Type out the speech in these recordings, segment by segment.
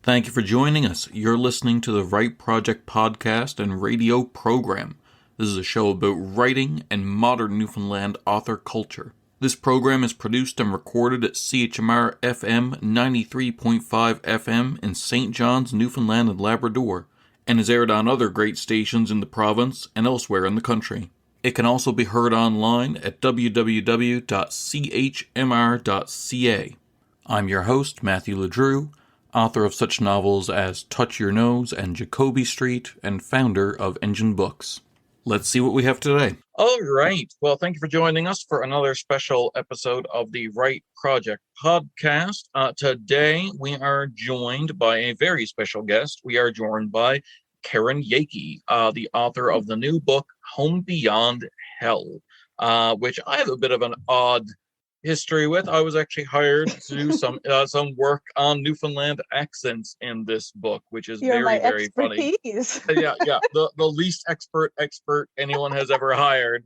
Thank you for joining us. You're listening to the Write Project podcast and radio program. This is a show about writing and modern Newfoundland author culture. This program is produced and recorded at CHMR FM 93.5 FM in St. John's, Newfoundland and Labrador, and is aired on other great stations in the province and elsewhere in the country. It can also be heard online at www.chmr.ca. I'm your host, Matthew LeDrew, author of such novels as Touch Your Nose and Jacoby Street, and founder of Engine Books. Let's see what we have today. All right. Well, thank you for joining us for another special episode of the Write Project podcast. Today, we are joined by a very special guest. We are joined by Karen Yakey, the author of the new book, Home Beyond Hell, which I have a bit of an odd history with. I was actually hired to do some work on Newfoundland accents in this book, which is very funny. Yeah, the least expert anyone has ever hired.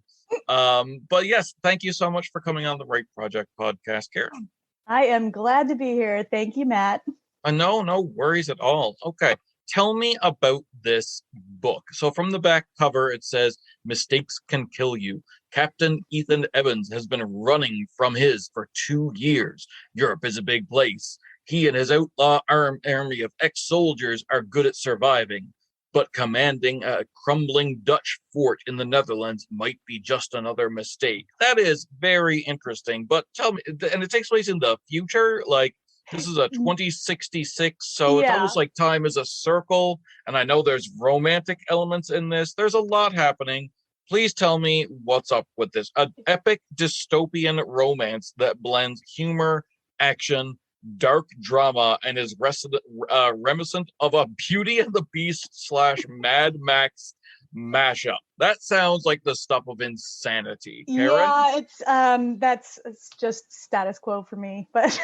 But yes, thank you so much for coming on the Write Project podcast, Karen. I am glad to be here. Thank you, Matt. No worries at all. Okay. Tell me about this book. So from the back cover, it says, "Mistakes can kill you. Captain Ethan Evans has been running from his for 2 years. Europe is a big place. He and his outlaw army of ex-soldiers are good at surviving, but commanding a crumbling Dutch fort in the Netherlands might be just another mistake." That is very interesting. But tell me, and it takes place in the future, like, this is a 2066, so It's almost like time is a circle, and I know there's romantic elements in this. There's a lot happening. Please tell me what's up with this. An epic dystopian romance that blends humor, action, dark drama, and is reminiscent of a Beauty and the Beast / Mad Max mashup. That sounds like the stuff of insanity. Karen? Yeah, it's just status quo for me, but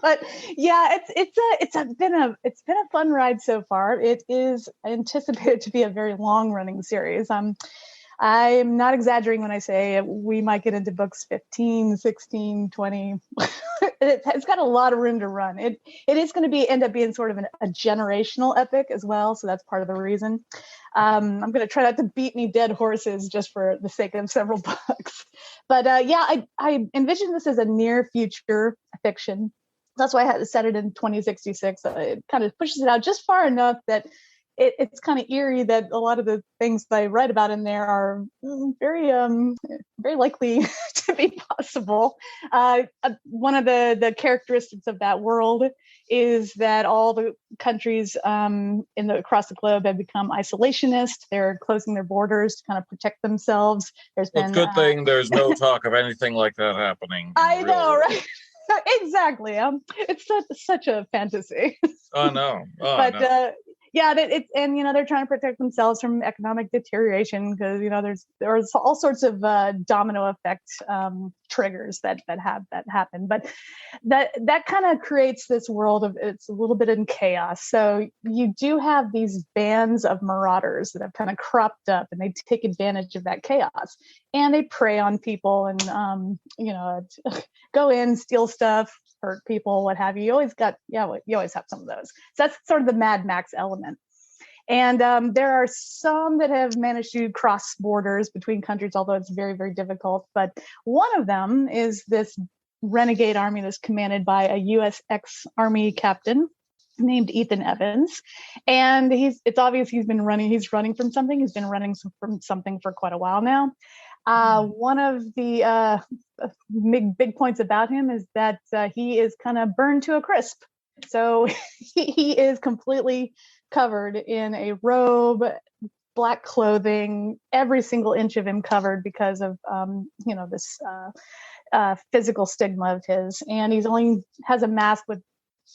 but yeah, it's been a fun ride so far. It is anticipated to be a very long running series. I'm not exaggerating when I say we might get into books 15, 16, 20. It's got a lot of room to run. It is going to end up being sort of a generational epic as well, so that's part of the reason. I'm going to try not to beat any dead horses just for the sake of several books. But I envision this as a near future fiction. That's why I had to set it in 2066. It kind of pushes it out just far enough that it's kind of eerie that a lot of the things that I write about in there are very likely to be possible. One of the characteristics of that world is that all the countries across the globe have become isolationist. They're closing their borders to kind of protect themselves. It's a good thing there's no talk of anything like that happening. I know, right? Exactly. It's such a fantasy. Oh no. They're trying to protect themselves from economic deterioration because there's all sorts of domino effect triggers that happen. But that kind of creates this world of, it's a little bit in chaos. So you do have these bands of marauders that have kind of cropped up, and they take advantage of that chaos, and they prey on people and go in, steal stuff, hurt people, what have you. You always have some of those. So that's sort of the Mad Max element. And there are some that have managed to cross borders between countries, although it's very, very difficult. But one of them is this renegade army that's commanded by a U.S. ex-army captain named Ethan Evans. And it's obvious he's running from something. He's been running from something for quite a while now. One of the big points about him is that he is kind of burned to a crisp. So he is completely covered in a robe, black clothing, every single inch of him covered because of this physical stigma of his. And he's only has a mask with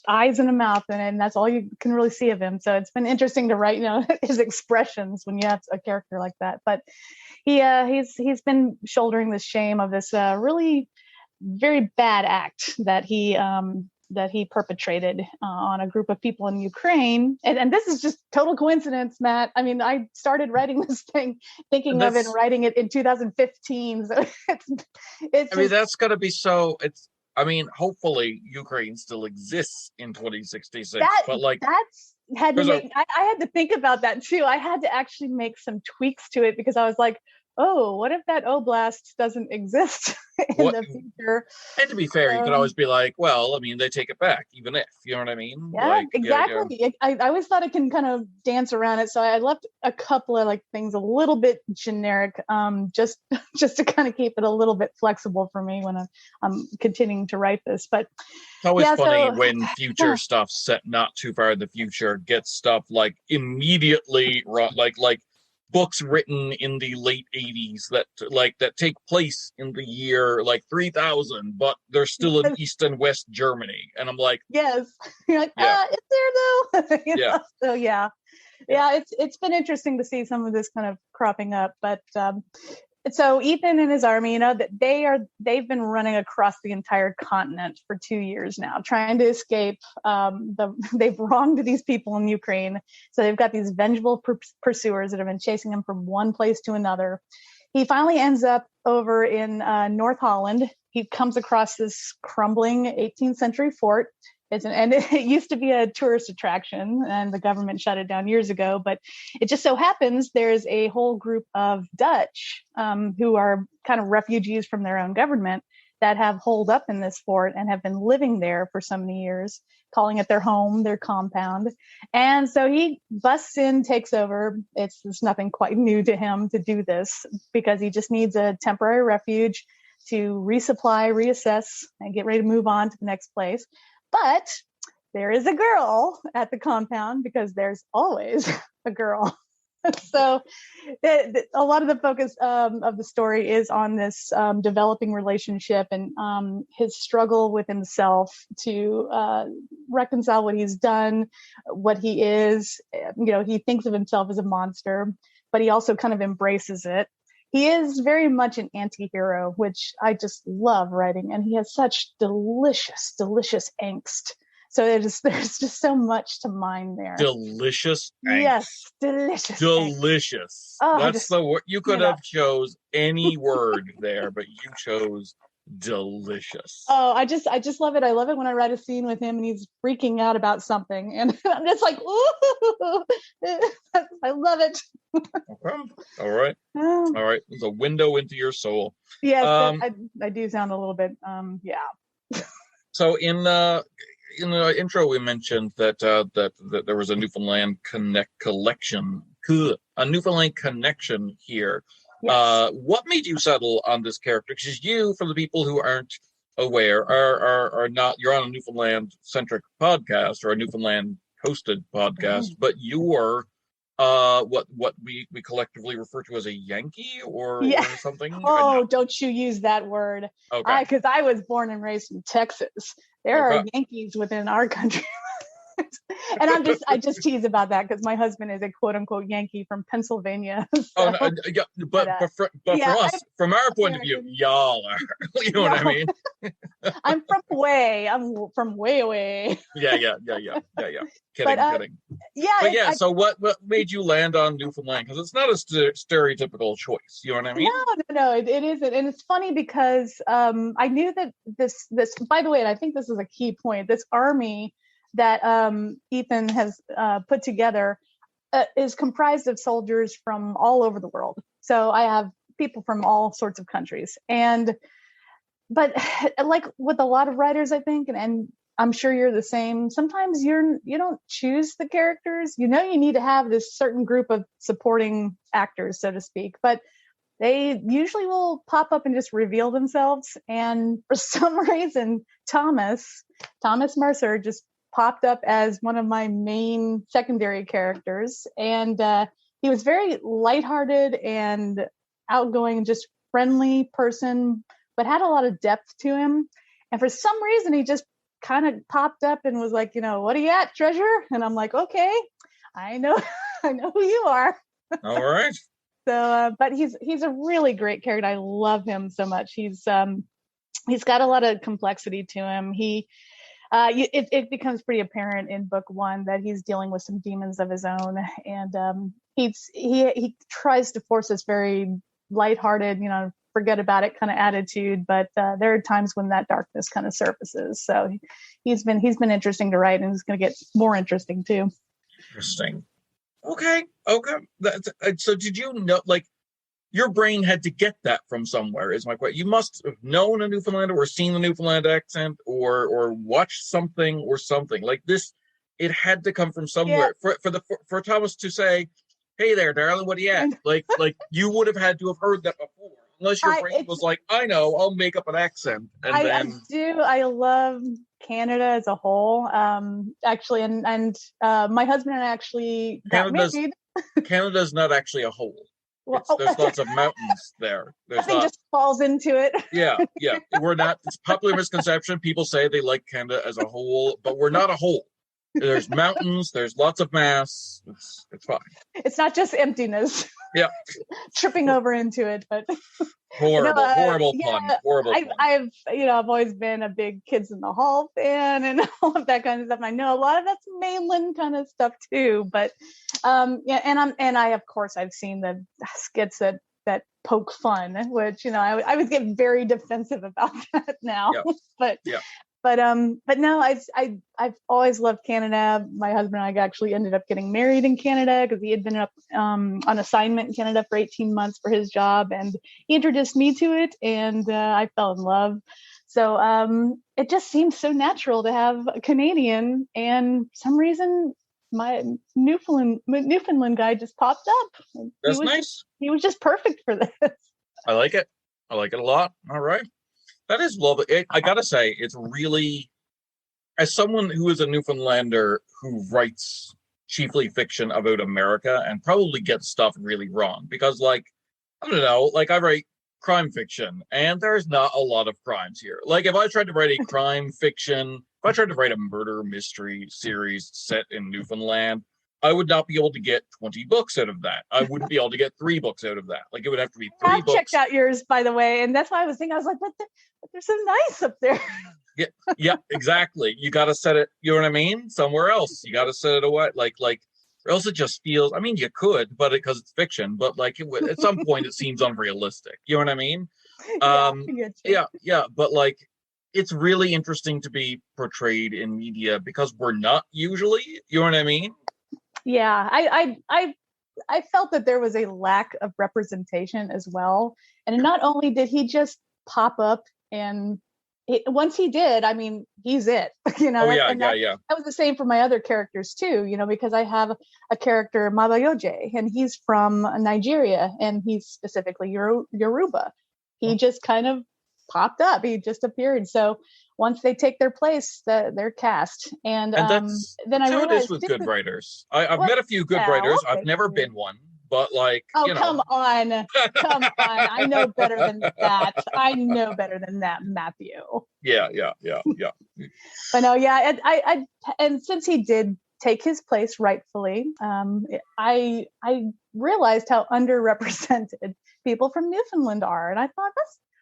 eyes and a mouth in it, and that's all you can really see of him. So it's been interesting to write, his expressions when you have a character like that. But he's been shouldering the shame of this really very bad act that he perpetrated on a group of people in Ukraine. And this is just total coincidence, Matt. I mean, I started writing this thing thinking writing it in 2015. So it's that's got to be so. I mean, hopefully Ukraine still exists in 2066, but that's had to there's make I had to think about that too. I had to actually make some tweaks to it because I was like, oh, what if that oblast doesn't exist in what the future? and to be fair, you could always be like, well, I mean, they take it back, even if, you know what I mean? Yeah, Like, exactly. I always thought I can kind of dance around it, so I left a couple of like things a little bit generic, just just to kind of keep it a little bit flexible for me when I'm continuing to write this. But It's always yeah, funny so when future stuff set not too far in the future gets stuff like immediately like books written in the late 80s that take place in the year like 3000, but they're still in East and West Germany, and I'm like, yes, you're like, yeah, it's there though. yeah. So yeah, it's been interesting to see some of this kind of cropping up, but so Ethan and his army, that they've been running across the entire continent for 2 years now, trying to escape. They've wronged these people in Ukraine, so they've got these vengeful pursuers that have been chasing him from one place to another. He finally ends up over in North Holland. He comes across this crumbling 18th century fort. And it used to be a tourist attraction, and the government shut it down years ago. But it just so happens there's a whole group of Dutch who are kind of refugees from their own government that have holed up in this fort and have been living there for so many years, calling it their home, their compound. And so he busts in, takes over. It's nothing quite new to him to do this because he just needs a temporary refuge to resupply, reassess, and get ready to move on to the next place. But there is a girl at the compound because there's always a girl. So a lot of the focus of the story is on this developing relationship and his struggle with himself to reconcile what he's done, what he is. He thinks of himself as a monster, but he also kind of embraces it. He is very much an anti-hero, which I just love writing, and he has such delicious, delicious angst. So there's just so much to mine there. Delicious angst. Yes, delicious. Delicious. Oh, that's the word. You could have chose any word there, but you chose delicious. Oh, I just love it. I love it when I write a scene with him and he's freaking out about something, and I'm just like, ooh, I love it. Okay. All right. There's a window into your soul. Yes, I do sound a little bit, yeah. So in the intro, we mentioned that there was a Newfoundland collection, a Newfoundland connection here. Yes. What made you settle on this character? Because you, for the people who aren't aware, are not, you're on a Newfoundland centric podcast or a Newfoundland hosted podcast, but you're what we collectively refer to as a Yankee or something. Oh, don't you use that word. Okay. Because I was born and raised in Texas. There are Yankees within our country. And I just tease about that because my husband is a quote unquote Yankee from Pennsylvania. So. Oh, no, yeah, but for us, from our point of view, y'all are. You know what I mean? I'm from way away. Yeah. Kidding. So what made you land on Newfoundland? Because it's not a stereotypical choice. You know what I mean? No, it isn't. And it's funny because I knew that this. By the way, and I think this is a key point. This army that Ethan has put together is comprised of soldiers from all over the world. So I have people from all sorts of countries. But like with a lot of writers, I think, and I'm sure you're the same, sometimes you don't choose the characters. You need to have this certain group of supporting actors, so to speak. But they usually will pop up and just reveal themselves. And for some reason, Thomas Mercer just popped up as one of my main secondary characters. And he was very lighthearted and outgoing, just friendly person, but had a lot of depth to him. And for some reason, he just kind of popped up and was like, what are you at, treasure? And I'm like, okay, I know who you are. All right. So, but he's a really great character. I love him so much. He's got a lot of complexity to him. It becomes pretty apparent in book one that he's dealing with some demons of his own, and he tries to force this very lighthearted, forget about it kind of attitude, but there are times when that darkness kind of surfaces. So he's been interesting to write, and he's going to get more interesting too. Interesting. Okay. So did you know, like, your brain had to get that from somewhere, is my question. You must have known a Newfoundlander or seen the Newfoundland accent or watched something or something like this. It had to come from somewhere. Yeah. For Thomas to say, "Hey there, darling, what are you at?" Like you would have had to have heard that before, unless your brain was like, "I know, I'll make up an accent." And I do. I love Canada as a whole, actually, and my husband and I actually got married. Canada's not actually a whole. Well, there's lots of mountains there. Nothing just falls into it. Yeah. We're not. It's popular misconception. People say they like Canada as a whole, but we're not a whole. There's mountains. There's lots of mass. It's fine. It's not just emptiness. Yeah. Tripping over into it, but horrible pun. Horrible. I've always been a big Kids in the Hall fan and all of that kind of stuff. I know a lot of that's mainland kind of stuff too, but of course I've seen the skits that poke fun, which I would get very defensive about that now. Yeah. But no, I've always loved Canada. My husband and I actually ended up getting married in Canada because he had been up on assignment in Canada for 18 months for his job, and he introduced me to it, and I fell in love. So it just seems so natural to have a Canadian, and for some reason my Newfoundland guy just popped up. That's nice. He was just perfect for this. I like it. I like it a lot. All right. That is lovely. I gotta say, it's really, as someone who is a Newfoundlander who writes chiefly fiction about America and probably gets stuff really wrong, because I don't know, I write crime fiction and there's not a lot of crimes here. Like if I tried to write a crime fiction, if I tried to write a murder mystery series set in Newfoundland, I would not be able to get 20 books out of that. I wouldn't be able to get 3 books out of that. Like it would have to be 3 books. I've checked out yours, by the way, and that's why I was thinking. I was like, but they're so nice up there. Yeah, exactly. You got to set it. You know what I mean? Somewhere else. You got to set it away. Like, or else it just feels. I mean, you could, but because it's fiction. But at some point, it seems unrealistic. You know what I mean? Yeah. But it's really interesting to be portrayed in media because we're not usually. You know what I mean? Yeah, I felt that there was a lack of representation as well. And not only did he just pop up, and once he did, I mean, he's it. That was the same for my other characters too, because I have a character, Mabayoje, and he's from Nigeria, and he's specifically Yoruba. He just kind of popped up. He just appeared. So once they take their place, they're cast. And then I realized it is with good writers. I've met a few good writers. Okay. I've never been one, but come on. I know better than that. Matthew. Yeah. But no, I and since he did take his place rightfully, I realized how underrepresented people from Newfoundland are, and I thought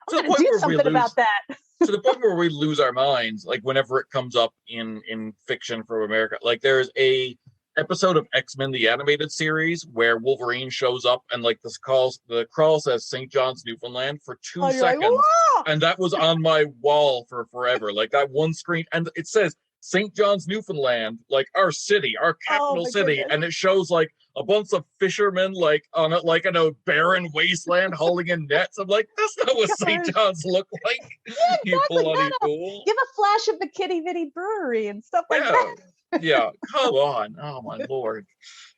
I'm going to do something about that. To the point where we lose our minds, whenever it comes up in fiction from America. There's a episode of X-Men the Animated Series where Wolverine shows up and the crawl says St. John's, Newfoundland for 2 seconds, and that was on my wall for forever. That one screen, and it says St. John's, Newfoundland, our city, our capital city, goodness. And it shows a bunch of fishermen on it, in a barren wasteland hauling in nets. I'm like, that's not what St. John's look like. Yeah, you bloody fool. Give a flash of the Kitty Vitty Brewery and stuff like that. Yeah, come on. Oh my Lord.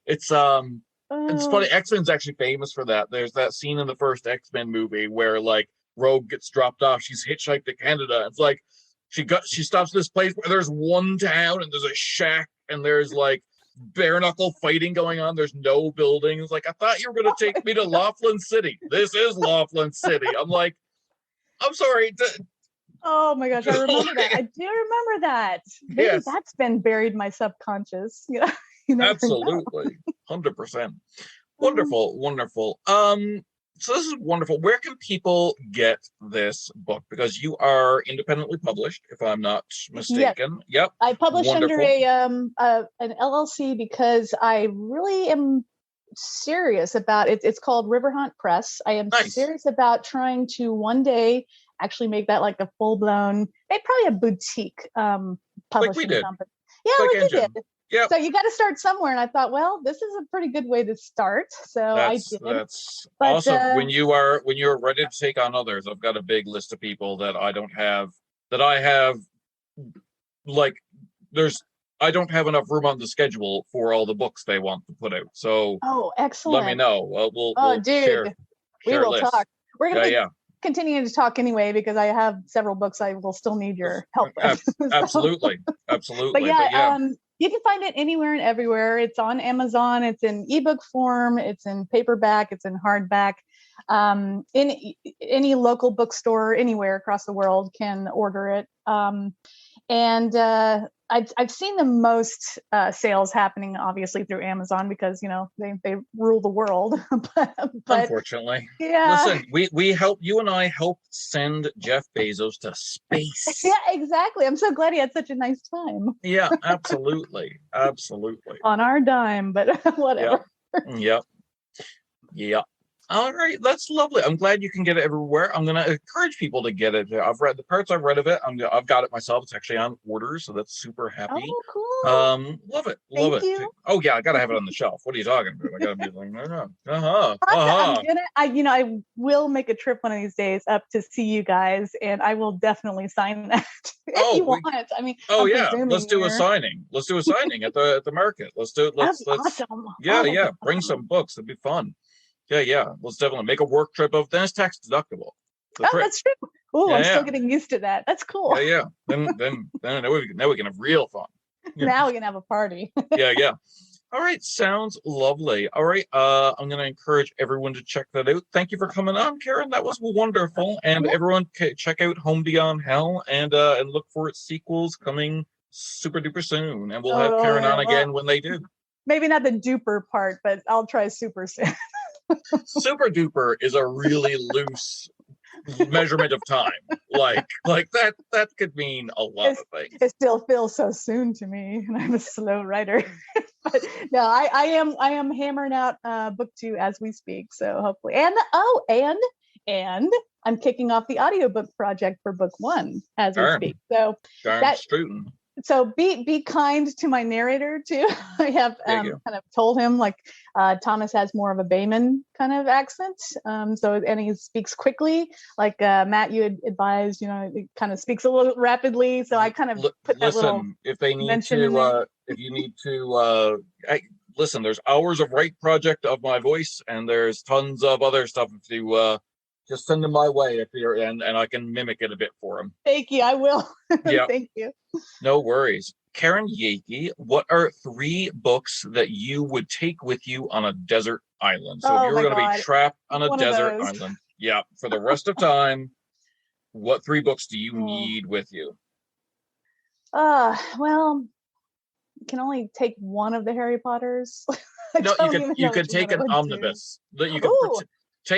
It's funny. X-Men's actually famous for that. There's that scene in the first X-Men movie where Rogue gets dropped off. She's hitchhiked to Canada. It's she stops this place where there's one town and there's a shack and there's bare knuckle fighting going on. There's no buildings. I thought you were going to take me to Laughlin City. This is Laughlin City. I'm I'm sorry. Oh my gosh, I remember that. I do remember that. Maybe that's been buried in my subconscious. Absolutely. 100%. Wonderful. So this is wonderful. Where can people get this book? Because you are independently published, if I'm not mistaken. Yes. Yep. I publish under an LLC because I really am serious about it. It's called Riverhunt Press. I am Nice. serious about trying to one day actually make that like a full-blown, probably a boutique publishing did. company. Yeah, Like like we Engine. did. Yep. So you got to start somewhere, and I thought, well, this is a pretty good way to start. So I did. That's But, awesome. When you're ready to take on others, I've got a big list of people that I have. Like, I don't have enough room on the schedule for all the books they want to put out. So excellent. let me know. We'll dude, we will talk. We're gonna be continuing to talk anyway, because I have several books I will still need your help with. Absolutely. But yeah, you can find it anywhere and everywhere. It's on Amazon. It's in ebook form. It's in paperback. It's in hardback. In any local bookstore anywhere across the world can order it. And I've seen the most sales happening, obviously, through Amazon, because they rule the world. but unfortunately, yeah. Listen, you and I helped send Jeff Bezos to space. Yeah, exactly. I'm so glad he had such a nice time. Yeah, absolutely, on our dime, but whatever. Yep. All right, that's lovely. I'm glad you can get it everywhere. I'm going to encourage people to get it. I've read of it. I've got it myself. It's actually on order, so that's super happy. Oh, cool. Love it. Thank you. Oh yeah, I got to have it on the shelf. What are you talking about? I got to be like, I will make a trip one of these days up to see you guys, and I will definitely sign that if you want. I mean, let's do a signing. Let's do a signing at the market. Let's do it. Let's awesome. Yeah. Bring some books. That'd be fun. Yeah. Let's definitely make a work trip of. Then it's tax deductible. That's true. Oh, I'm still getting used to that. That's cool. Yeah. Then now we can have real fun. Now we can have a party. Yeah. All right, sounds lovely. All right, I'm going to encourage everyone to check that out. Thank you for coming on, Karen. That was wonderful. And everyone, check out Home Beyond Hell and look for its sequels coming super duper soon. And we'll have Karen on again when they do. Maybe not the duper part, but I'll try super soon. Super duper is a really loose measurement of time. Like that could mean a lot of things. It still feels so soon to me, and I'm a slow writer. But no, I am hammering out book 2 as we speak. So hopefully, and I'm kicking off the audiobook project for book 1 as we speak. So So be kind to my narrator too. I have kind of told him Thomas has more of a Bayman kind of accent. And he speaks quickly. Like Matt, you had advised, it kind of speaks a little rapidly. So I kind of put that little if you need to, listen, there's hours of write project of my voice, and there's tons of other stuff to just send them my way if you're and I can mimic it a bit for him. Thank you. I will. Yeah. Thank you. No worries. Karen Yakey, what are 3 books that you would take with you on a desert island? So if you were going to be trapped on a desert island, for the rest of time, what 3 books do you need with you? Well, you can only take one of the Harry Potters. No, you could take an omnibus. You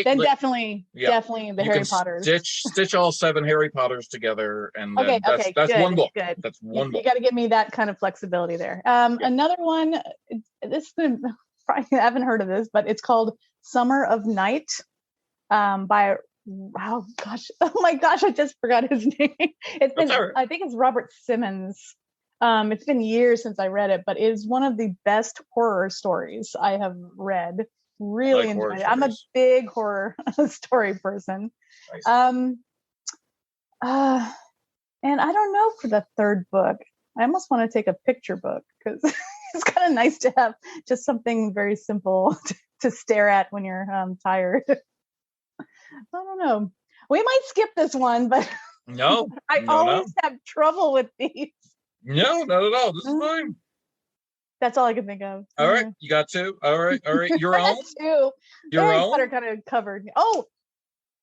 can definitely the Harry Potters. Stitch all 7 Harry Potters together, and that's good, one book. Good. That's one book. You got to give me that kind of flexibility there. Another one. This probably haven't heard of this, but it's called Summer of Night by. Oh my gosh! I just forgot his name. I think it's Robert Simmons. It's been years since I read it, but it is one of the best horror stories I have read. Really enjoyed it. I'm a big horror story person. Nice. And I don't know for the 3rd book. I almost want to take a picture book because it's kind of nice to have just something very simple to stare at when you're tired. I don't know. We might skip this one, but I always have trouble with these. No, not at all. This is fine. That's all I can think of. All right, you got 2. All right. Your own. 2. Your own. Potter kind of covered. Oh,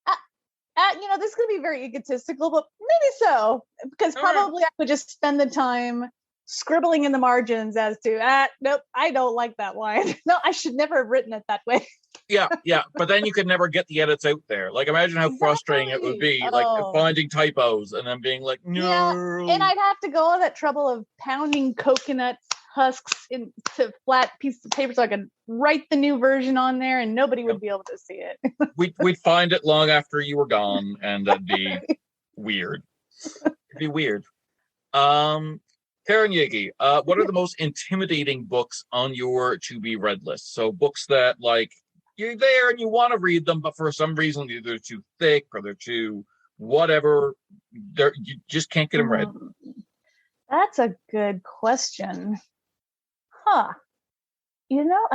this is going to be very egotistical, but maybe so, because probably I would just spend the time scribbling in the margins as to nope, I don't like that line. No, I should never have written it that way. Yeah, but then you could never get the edits out there. Like, imagine how frustrating it would be, like finding typos and then being like, no. Yeah, and I'd have to go all that trouble of pounding coconut husks into flat pieces of paper so I could write the new version on there and nobody would be able to see it. We'd find it long after you were gone, and that'd be weird. It'd be weird. Karen Yakey, what are the most intimidating books on your to-be-read list? So books that, like, you're there and you want to read them, but for some reason either they're too thick or they're too whatever. You just can't get them read. That's a good question. Huh. You know,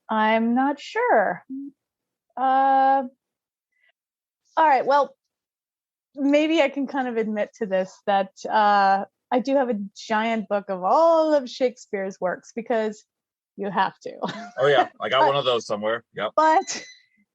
I'm not sure. All right. Well, maybe I can kind of admit to this that I do have a giant book of all of Shakespeare's works because you have to. Oh yeah, I got one of those somewhere. Yep. But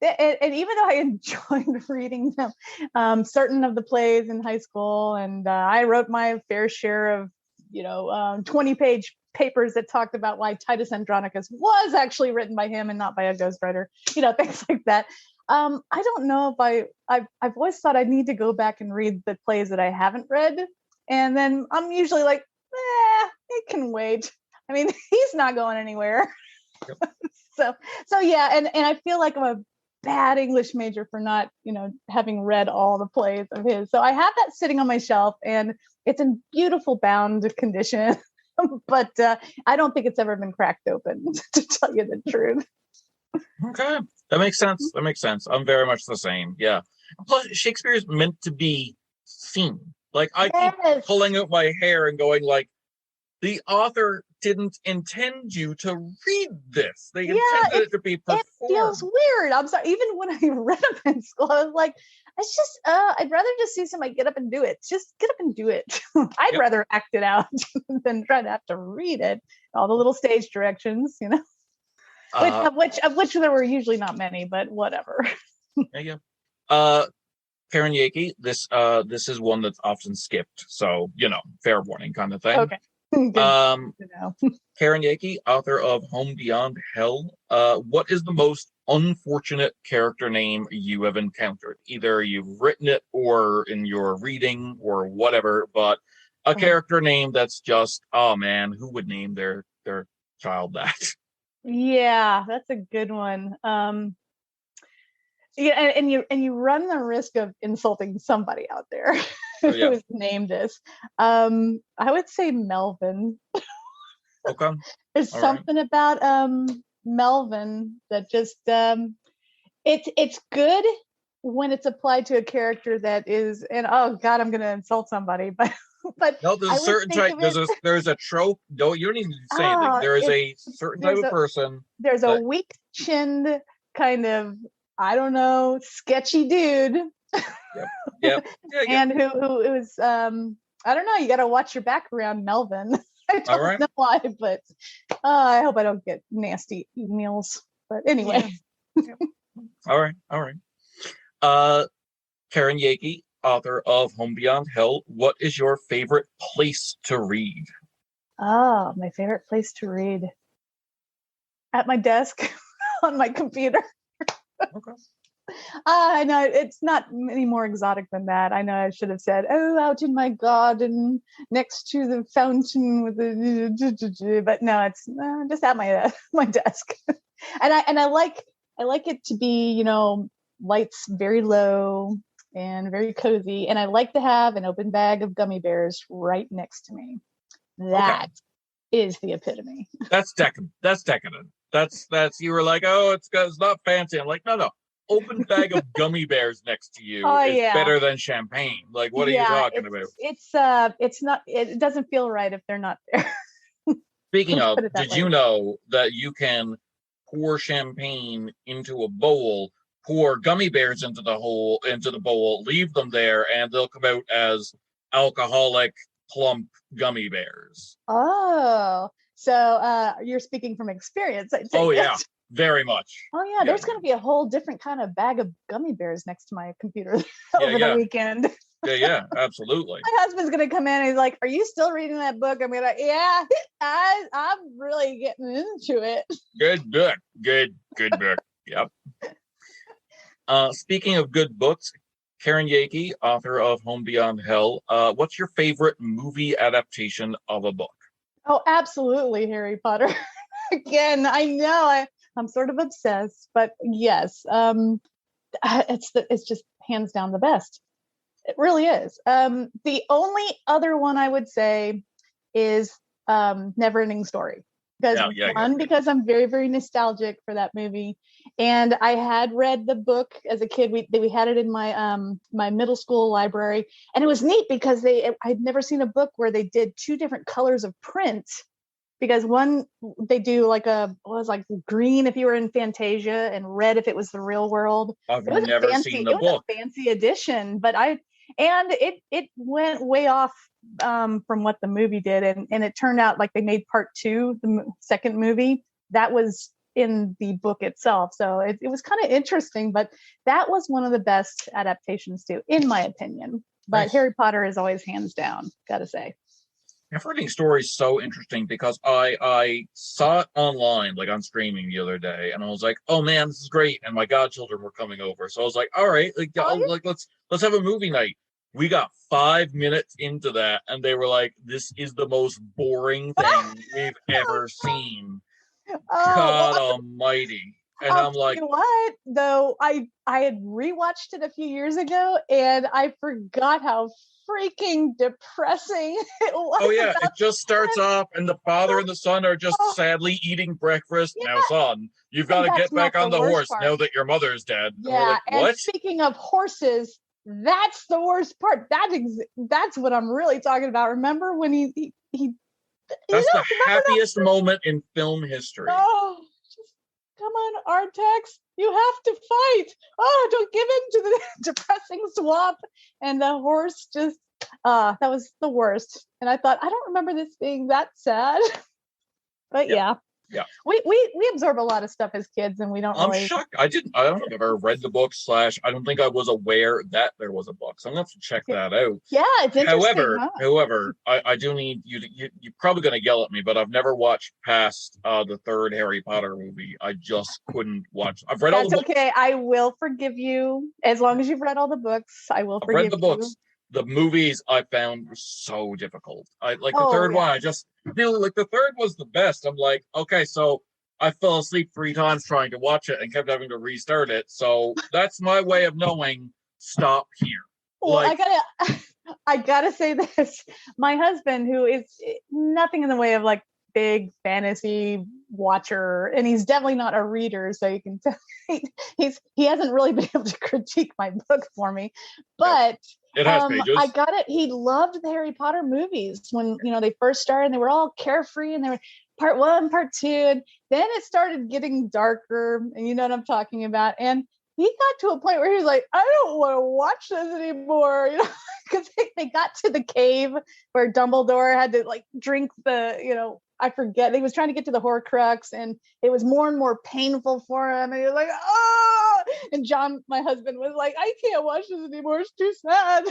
and even though I enjoyed reading them, certain of the plays in high school, and I wrote my fair share of 20-page papers that talked about why Titus Andronicus was actually written by him and not by a ghostwriter, things like that. I don't know if I've always thought I need to go back and read the plays that I haven't read, and then I'm usually like, it can wait. I mean, he's not going anywhere. Yep. so yeah, and I feel like I'm a bad English major for not, having read all the plays of his. So I have that sitting on my shelf, and it's in beautiful bound condition, but I don't think it's ever been cracked open, to tell you the truth. Okay, that makes sense. I'm very much the same. Yeah. Plus, Shakespeare is meant to be seen. Like, I keep pulling out my hair and going, like, the author didn't intend you to read this. They intended it to be performed. It feels weird. I'm sorry. Even when I read them in school, I was like, it's just, I'd rather just see somebody get up and do it. Just get up and do it. I'd rather act it out than try to have to read it. All the little stage directions, of which there were usually not many, but whatever. Yeah. Karen Yakey, this is one that's often skipped, so fair warning kind of thing. Okay. Good to know. Karen Yakey, author of Home Beyond Hell. What is the most unfortunate character name you have encountered? Either you've written it or in your reading or whatever, but a character name that's just, oh man, who would name their child that? Yeah, that's a good one. Yeah, and you run the risk of insulting somebody out there who's named this. I would say Melvin. Okay. There's something about Melvin that just it's good when it's applied to a character that is, and oh god, I'm gonna insult somebody, but no, there's a certain type. There's a trope. No, you don't even say anything. There is a certain type of person. There's a weak-chinned kind of, I don't know, sketchy dude. Yep. And who is I don't know, you got to watch your back around Melvin. I don't know why, but I hope I don't get nasty emails. But anyway. Yeah. All right. Karen Yakey, author of Home Beyond Hell. What is your favorite place to read? Oh, my favorite place to read. At my desk on my computer. Okay. I know it's not any more exotic than that. I know I should have said, out in my garden next to the fountain with the, but no, it's just at my desk. And I like it to be, lights very low and very cozy. And I like to have an open bag of gummy bears right next to me. That is the epitome. That's decadent. That's you were like, it's not fancy. I'm like, no. Open bag of gummy bears next to you is better than champagne. Like, what are you talking about? It's not. It doesn't feel right if they're not there. Speaking of, did you know that you can pour champagne into a bowl, pour gummy bears into the bowl, leave them there, and they'll come out as alcoholic plump gummy bears? Oh, so you're speaking from experience, I take Oh it. yeah. Very much. Oh yeah, there's going to be a whole different kind of bag of gummy bears next to my computer over the weekend. Yeah, absolutely. My husband's going to come in and he's like, "Are you still reading that book?" I'm like, "Yeah, I'm really getting into it." Good book. Good book. Yep. Speaking of good books, Karen Yakey, author of Home Beyond Hell. What's your favorite movie adaptation of a book? Oh, absolutely, Harry Potter. Again, I know I'm sort of obsessed, but yes, it's just hands down the best. It really is. The only other one I would say is Neverending Story. Because because I'm very, very nostalgic for that movie, and I had read the book as a kid. We had it in my my middle school library, and it was neat because I'd never seen a book where they did two different colors of print. Because one they do like like green if you were in Fantasia and red if it was the real world. I've never seen the book. A fancy edition, but it went way off from what the movie did, and it turned out like they made part 2, the second movie that was in the book itself, so it was kind of interesting. But that was one of the best adaptations too, in my opinion. But nice. Harry Potter is always hands down, gotta say. Neverending Story is so interesting because I saw it online, like on streaming the other day, and I was like, "Oh man, this is great!" And my godchildren were coming over, so I was like, "All right, let's have a movie night." We got 5 minutes into that, and they were like, "This is the most boring thing we've ever seen." God Almighty! And I'm like, you know what? Though I had rewatched it a few years ago, and I forgot how freaking depressing it was. Oh yeah, it just starts off and the father and the son are just sadly eating breakfast. Yeah. Now, son, you've got to get back on the horse now that your mother's dead. Yeah, like, what? And speaking of horses, that's the worst part. That's what I'm really talking about. Remember when he that's the happiest moment in film history. Oh, just come on, Artax. You have to fight. Oh, don't give in to the depressing swamp. And the horse just, that was the worst. And I thought, I don't remember this being that sad. But yeah. We absorb a lot of stuff as kids, and we don't. I'm shocked. I don't know if I've ever read the book / I don't think I was aware that there was a book, so I'm gonna have to check that out. Yeah, it's interesting. However, I do need you to. You're probably gonna yell at me, but I've never watched past the third Harry Potter movie. I just couldn't watch. I've read all the books. That's okay. I will forgive you as long as you've read all the books. I will forgive you. I've read the books. The movies I found were so difficult. The third one, I just feel like the third was the best. I'm like, okay, so I fell asleep 3 times trying to watch it and kept having to restart it. So that's my way of knowing stop here. Well, I gotta say this. My husband, who is nothing in the way of like big fantasy watcher, and he's definitely not a reader, so you can tell he hasn't really been able to critique my book for me, but. It has pages. I got it. He loved the Harry Potter movies when they first started, and they were all carefree, and they were part 1, part 2, and then it started getting darker, and you know what I'm talking about. And he got to a point where he was like, I don't want to watch this anymore, because they got to the cave where Dumbledore had to like drink the, I forget, he was trying to get to the Horcrux, and it was more and more painful for him, and he was like, oh. And John, my husband, was like, I can't watch this anymore. It's too sad.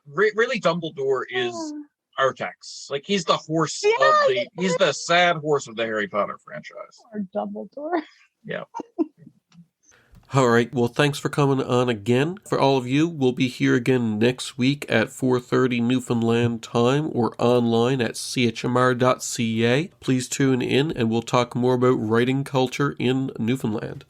Really, Dumbledore is Artax. Like, he's the horse he's the sad horse of the Harry Potter franchise. Or Dumbledore. Yeah. All right, well, thanks for coming on again. For all of you, we'll be here again next week at 4:30 Newfoundland time or online at chmr.ca. Please tune in and we'll talk more about writing culture in Newfoundland.